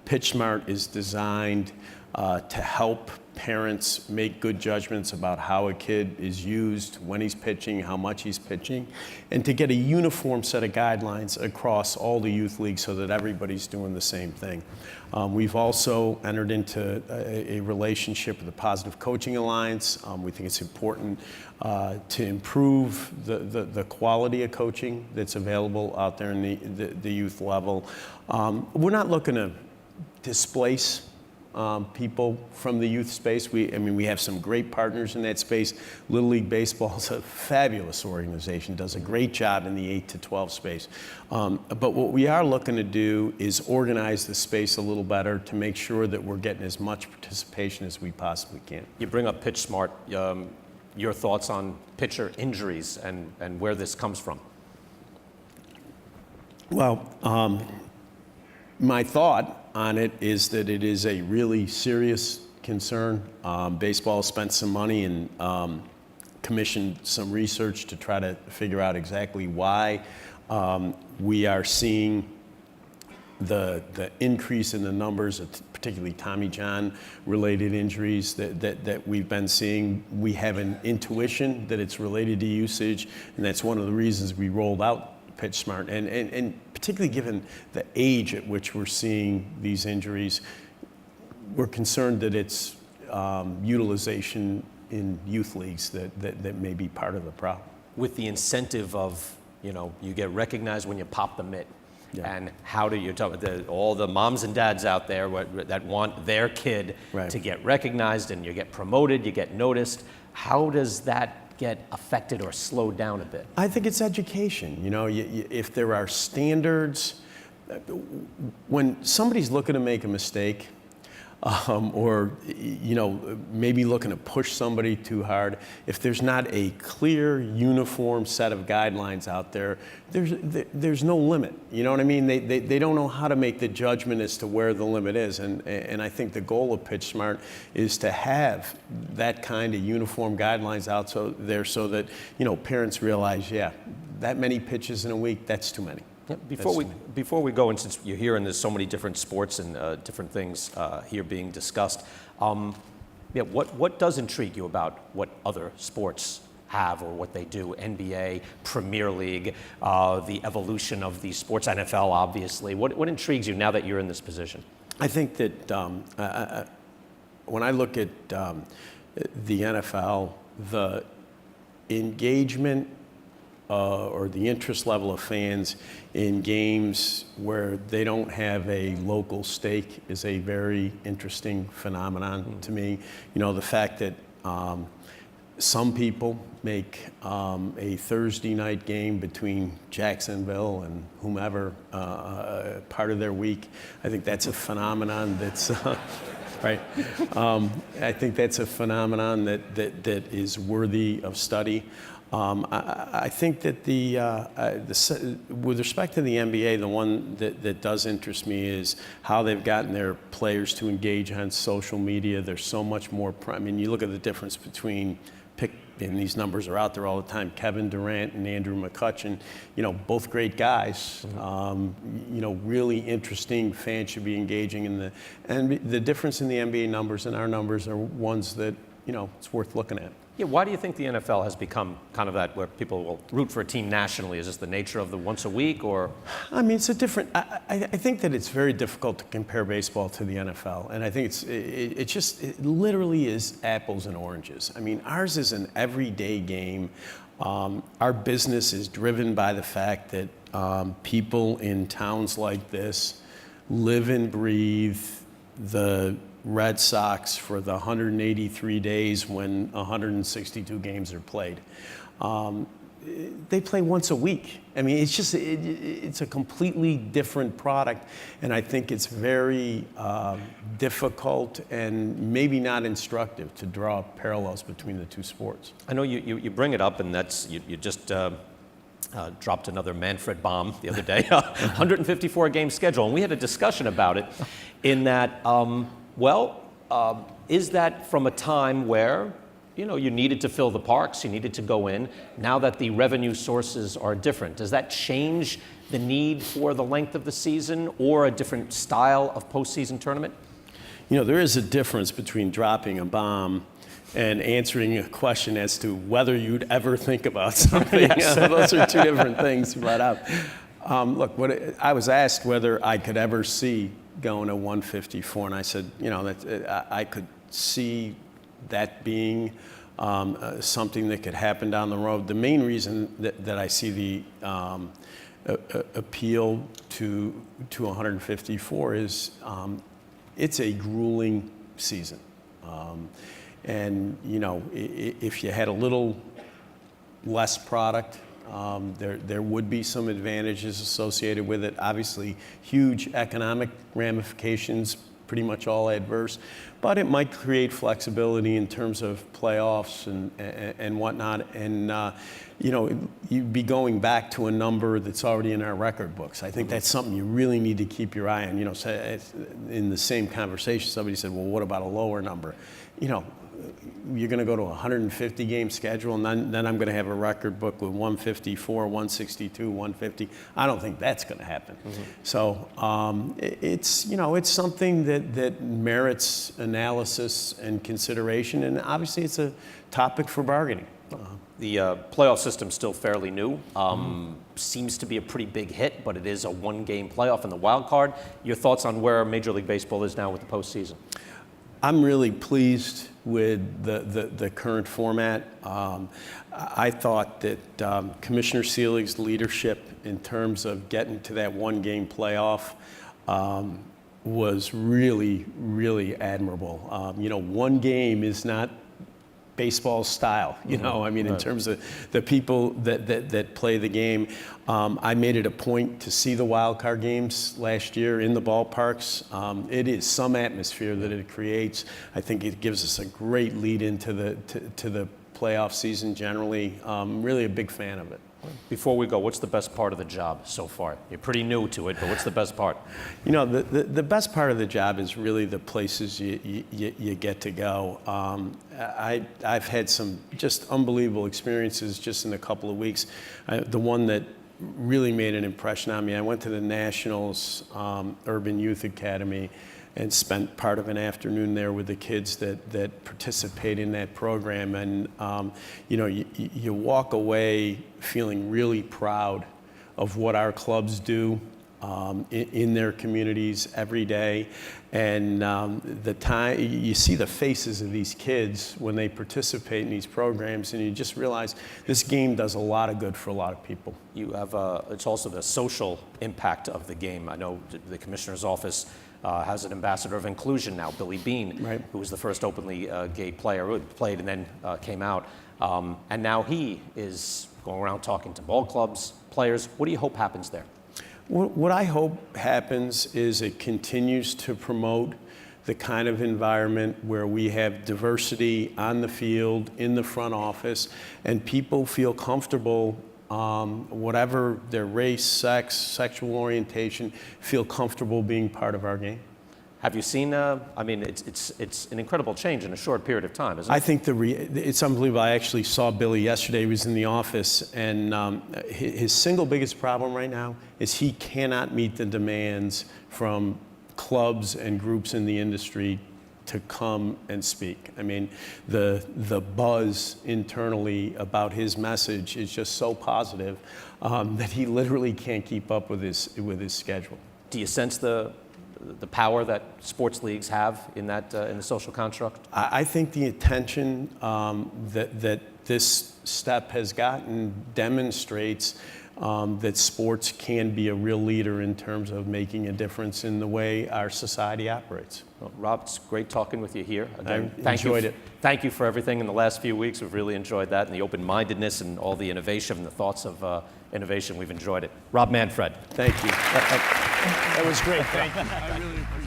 Pitch Smart is designed to help parents make good judgments about how a kid is used, when he's pitching, how much he's pitching, and to get a uniform set of guidelines across all the youth leagues so that everybody's doing the same thing. We've also entered into a relationship with the Positive Coaching Alliance. We think it's important to improve the quality of coaching that's available out there in the youth level. We're not looking to displace people from the youth space. I mean, we have some great partners in that space. Little League Baseball is a fabulous organization, does a great job in the 8 to 12 space. But what we are looking to do is organize the space a little better to make sure that we're getting as much participation as we possibly can. You bring up Pitch Smart. Your thoughts on pitcher injuries and where this comes from? Well, my thought on it is that it is a really serious concern. Baseball spent some money and commissioned some research to try to figure out exactly why we are seeing the increase in the numbers of particularly Tommy John related injuries that we've been seeing. We have an intuition that it's related to usage, and that's one of the reasons we rolled out Pitch Smart, and particularly given the age at which we're seeing these injuries, we're concerned that it's utilization in youth leagues that may be part of the problem. With the incentive of, you get recognized when you pop the mitt. Yeah. And how do you tell all the moms and dads out there that want their kid to get recognized, and you get promoted, you get noticed? How does that get affected or slowed down a bit? I think it's education. If there are standards, when somebody's looking to make a mistake, or maybe looking to push somebody too hard, if there's not a clear, uniform set of guidelines out there, there's no limit. You know what I mean? They don't know how to make the judgment as to where the limit is, and I think the goal of Pitch Smart is to have that kind of uniform guidelines out there so that parents realize, yeah, that many pitches in a week, that's too many. Before we go, and since you're here and there's so many different sports and different things here being discussed, what does intrigue you about what other sports have or what they do? NBA, Premier League, the evolution of these sports, NFL obviously. What intrigues you now that you're in this position? I think that when I look at the NFL, the engagement or the interest level of fans in games where they don't have a local stake is a very interesting phenomenon to me. The fact that some people make a Thursday night game between Jacksonville and whomever part of their week, I think that's a phenomenon that's right. I think that's a phenomenon that is worthy of study. I think that with respect to the NBA, the one that does interest me is how they've gotten their players to engage on social media. There's so much more. I mean, you look at the difference between and these numbers are out there all the time. Kevin Durant and Andrew McCutchen, both great guys. Really interesting. Fans should be engaging in the difference in the NBA numbers and our numbers are ones that it's worth looking at. Yeah, why do you think the NFL has become kind of that where people will root for a team nationally? Is this the nature of the once a week, or? I mean, it's a different. I think that it's very difficult to compare baseball to the NFL, and I think it literally is apples and oranges. I mean, ours is an everyday game. Our business is driven by the fact that people in towns like this live and breathe the Red Sox for the 183 days when 162 games are played. They play once a week. I mean, it's a completely different product, and I think it's very difficult and maybe not instructive to draw parallels between the two sports. I know you bring it up, and that's you just dropped another Manfred bomb the other day, 154 game schedule, and we had a discussion about it in that, Is that from a time where, you know, you needed to fill the parks, you needed to go in? Now that the revenue sources are different, does that change the need for the length of the season or a different style of postseason tournament? You know, there is a difference between dropping a bomb and answering a question as to whether you'd ever think about something. Yes. Those are two different things. But look, I was asked whether I could ever see going to 154, and I said, you know, that I could see that being something that could happen down the road. The main reason that I see the appeal to 154 is it's a grueling season. And, you know, if you had a little less product, there would be some advantages associated with it. Obviously, huge economic ramifications, pretty much all adverse, but it might create flexibility in terms of playoffs and whatnot. And, you know, you'd be going back to a number that's already in our record books. I think that's something you really need to keep your eye on. You know, in the same conversation, somebody said, well, what about a lower number? You know, you're going to go to a 150 game schedule, and then I'm going to have a record book with 154, 162, 150. I don't think that's going to happen. So it's, you know, it's something that merits analysis and consideration, and obviously it's a topic for bargaining. The playoff system's still fairly new. Seems to be a pretty big hit, but it is a one-game playoff in the wild card. Your thoughts on where Major League Baseball is now with the postseason? I'm really pleased with the current format. I thought that Commissioner Selig's leadership in terms of getting to that one-game playoff was really, really admirable. You know, one game is not baseball style, you know, I mean, in terms of the people that play the game. I made it a point to see the wild card games last year in the ballparks. It is some atmosphere that it creates. I think it gives us a great lead into the playoff season generally. I'm really a big fan of it. Before we go, what's the best part of the job so far? You're pretty new to it, but what's the best part? You know, the best part of the job is really the places you get to go. I've had some just unbelievable experiences just in a couple of weeks. The one that really made an impression on me, I went to the Nationals Urban Youth Academy and spent part of an afternoon there with the kids that participate in that program. And, you know, you walk away feeling really proud of what our clubs do in their communities every day. And the time, you see the faces of these kids when they participate in these programs, and you just realize this game does a lot of good for a lot of people. You have, it's also the social impact of the game. I know the Commissioner's office has an ambassador of inclusion now, Billy Bean, right, who was the first openly gay player who had played and then came out. And now he is going around talking to ball clubs, players. What do you hope happens there? What I hope happens is it continues to promote the kind of environment where we have diversity on the field, in the front office, and people feel comfortable, whatever their race, sex, sexual orientation, feel comfortable being part of our game. Have you seen, I mean, it's an incredible change in a short period of time, isn't it? I think it's unbelievable. I actually saw Billy yesterday. He was in the office, and his single biggest problem right now is he cannot meet the demands from clubs and groups in the industry to come and speak. I mean, the buzz internally about his message is just so positive that he literally can't keep up with his schedule. Do you sense the power that sports leagues have in that in the social construct? I think the attention that this step has gotten demonstrates that sports can be a real leader in terms of making a difference in the way our society operates. Well, Rob, it's great talking with you here. Again, I enjoyed it. Thank you for everything in the last few weeks. We've really enjoyed that, and the open-mindedness and all the innovation and the thoughts of innovation. We've enjoyed it. Rob Manfred. Thank you. That was great. Thank you. I really appreciate it.